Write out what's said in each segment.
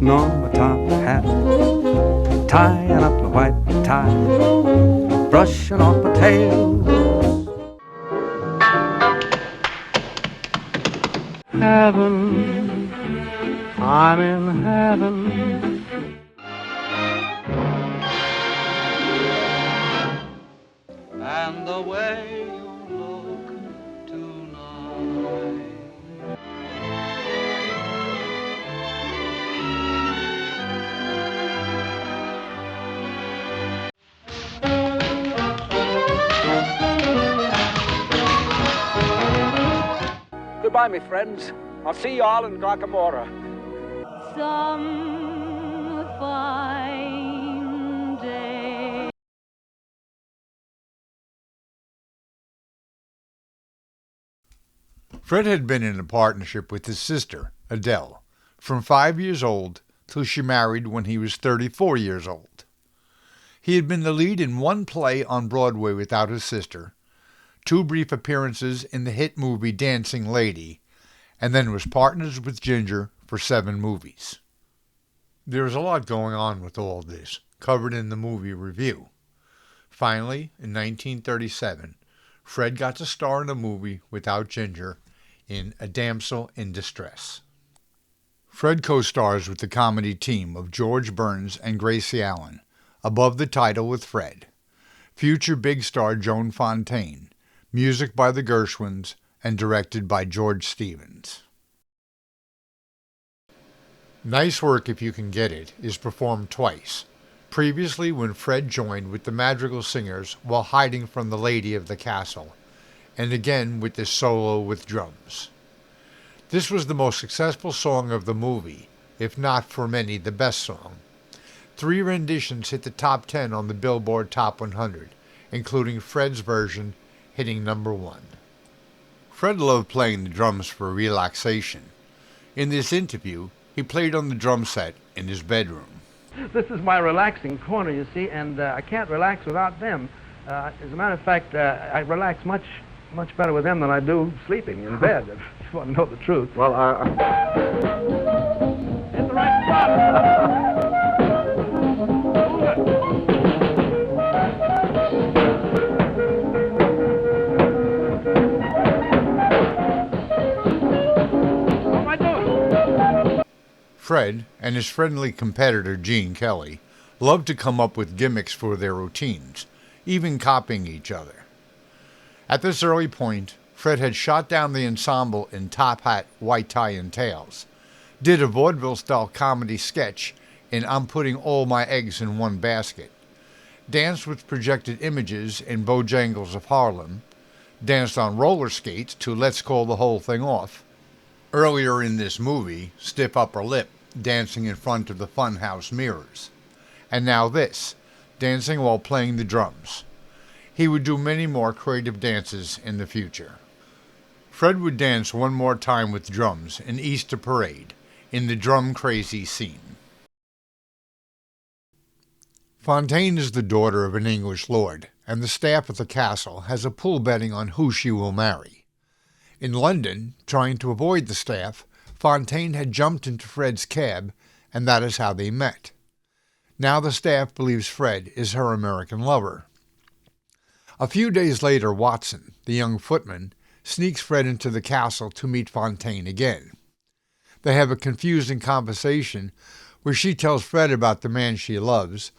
putting on my top hat, tying up my white tie, brushing off my tail. Heaven, I'm in heaven. And the way you look tonight. Goodbye, my friends. I'll see you all in Guacamora. Some fine day. Fred had been in a partnership with his sister, Adele, from 5 years old till she married when he was 34 years old. He had been the lead in one play on Broadway without his sister, 2 brief appearances in the hit movie Dancing Lady, and then was partners with Ginger for 7 movies. There was a lot going on with all this, covered in the movie review. Finally, in 1937, Fred got to star in a movie without Ginger in A Damsel in Distress. Fred co-stars with the comedy team of George Burns and Gracie Allen, above the title with Fred. Future big star Joan Fontaine, music by the Gershwins, and directed by George Stevens. Nice Work If You Can Get It is performed twice, previously when Fred joined with the Madrigal Singers while hiding from the lady of the castle, and again with this solo with drums. This was the most successful song of the movie, if not for many the best song. 3 renditions hit the top 10 on the Billboard Top 100, including Fred's version hitting number 1. Fred loved playing the drums for relaxation. In this interview, he played on the drum set in his bedroom. This is my relaxing corner, you see, and I can't relax without them. As a matter of fact, I relax much better with them than I do sleeping in bed, if you want to know the truth. Well, Hit the right spot! Fred and his friendly competitor Gene Kelly loved to come up with gimmicks for their routines, even copying each other. At this early point, Fred had shot down the ensemble in top hat, white tie, and tails, did a vaudeville-style comedy sketch in I'm Putting All My Eggs in One Basket, danced with projected images in Bojangles of Harlem, danced on roller skates to Let's Call the Whole Thing Off. Earlier in this movie, Stiff Upper Lip, dancing in front of the funhouse mirrors. And now this, dancing while playing the drums. He would do many more creative dances in the future. Fred would dance one more time with drums in Easter Parade, in the Drum Crazy scene. Fontaine is the daughter of an English lord, and the staff at the castle has a pool betting on who she will marry. In London, trying to avoid the staff, Fontaine had jumped into Fred's cab, and that is how they met. Now the staff believes Fred is her American lover. A few days later, Watson, the young footman, sneaks Fred into the castle to meet Fontaine again. They have a confusing conversation where she tells Fred about the man she loves,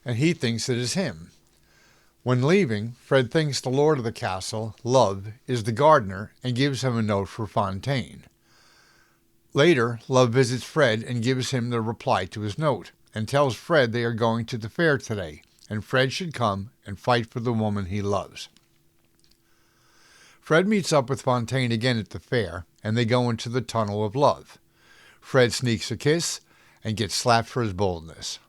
and he thinks it is him. When leaving, Fred thinks the lord of the castle, Love, is the gardener and gives him a note for Fontaine. Later, Love visits Fred and gives him the reply to his note and tells Fred they are going to the fair today and Fred should come and fight for the woman he loves. Fred meets up with Fontaine again at the fair and they go into the tunnel of love. Fred sneaks a kiss and gets slapped for his boldness.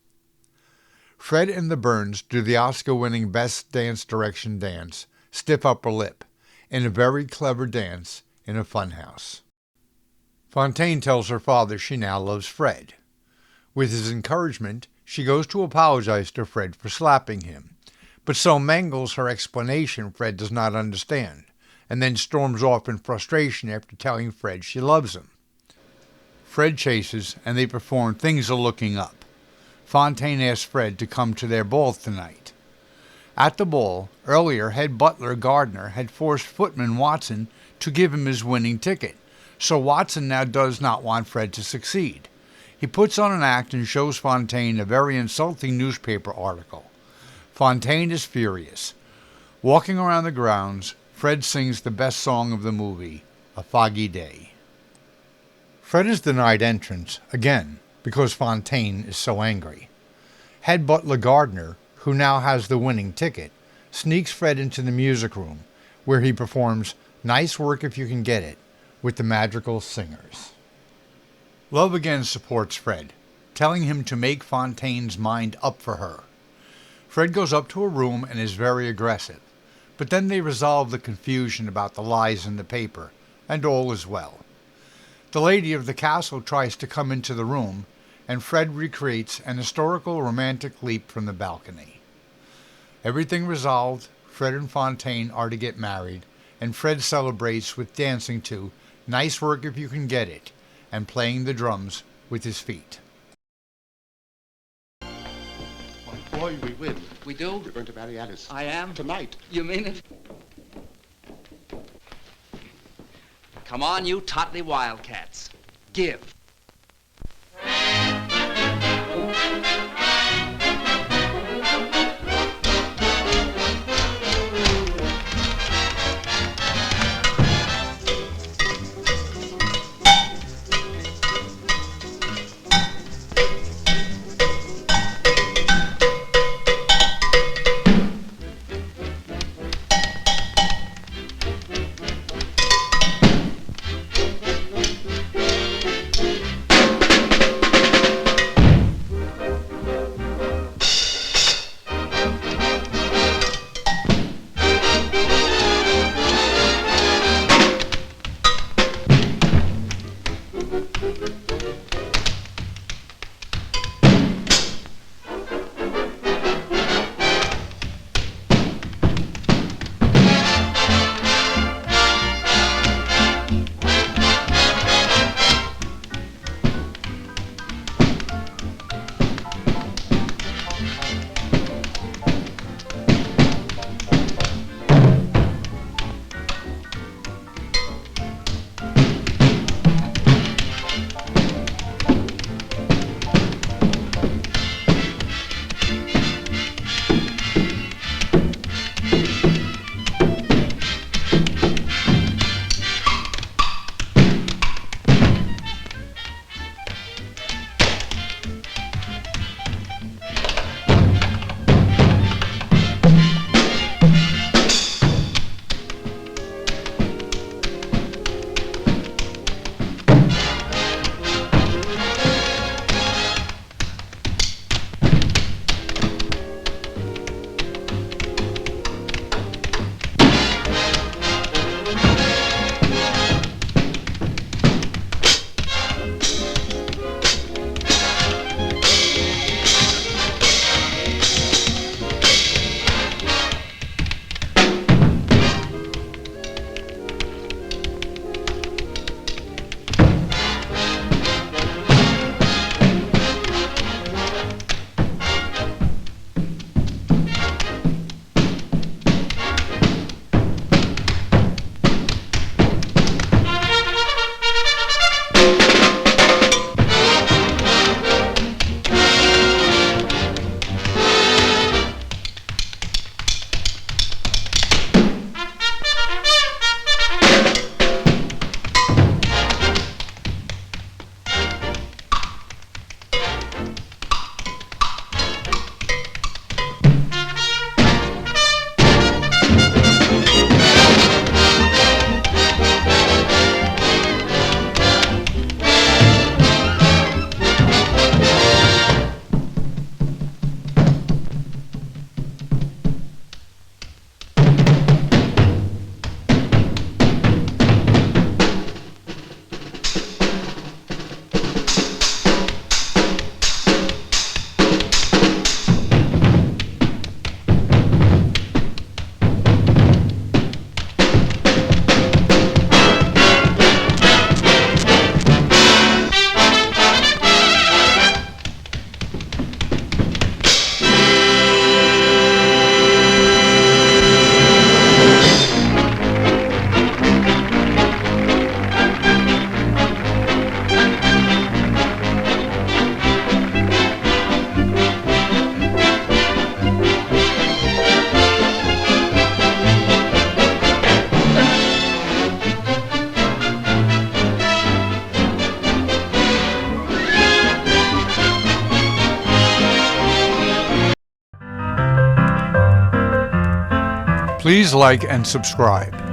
Fred and the Burns do the Oscar-winning Best Dance Direction dance, Stiff Upper Lip, in a very clever dance in a funhouse. Fontaine tells her father she now loves Fred. With his encouragement, she goes to apologize to Fred for slapping him, but so mangles her explanation Fred does not understand, and then storms off in frustration after telling Fred she loves him. Fred chases, and they perform Things Are Looking Up. Fontaine asks Fred to come to their ball tonight. At the ball, earlier head butler Gardner had forced footman Watson to give him his winning ticket, so Watson now does not want Fred to succeed. He puts on an act and shows Fontaine a very insulting newspaper article. Fontaine is furious. Walking around the grounds, Fred sings the best song of the movie, A Foggy Day. Fred is denied entrance, again, because Fontaine is so angry. Head butler Gardner, who now has the winning ticket, sneaks Fred into the music room, where he performs Nice Work If You Can Get It with the Magical Singers. Love again supports Fred, telling him to make Fontaine's mind up for her. Fred goes up to a room and is very aggressive, but then they resolve the confusion about the lies in the paper, and all is well. The lady of the castle tries to come into the room, and Fred recreates an historical romantic leap from the balcony. Everything resolved, Fred and Fontaine are to get married, and Fred celebrates with dancing to Nice Work If You Can Get It, and playing the drums with his feet. Boy, we win. We do? You're going to marry Alice. I am? Tonight. You mean it? Come on, you Totley Wildcats. Give. Please like and subscribe.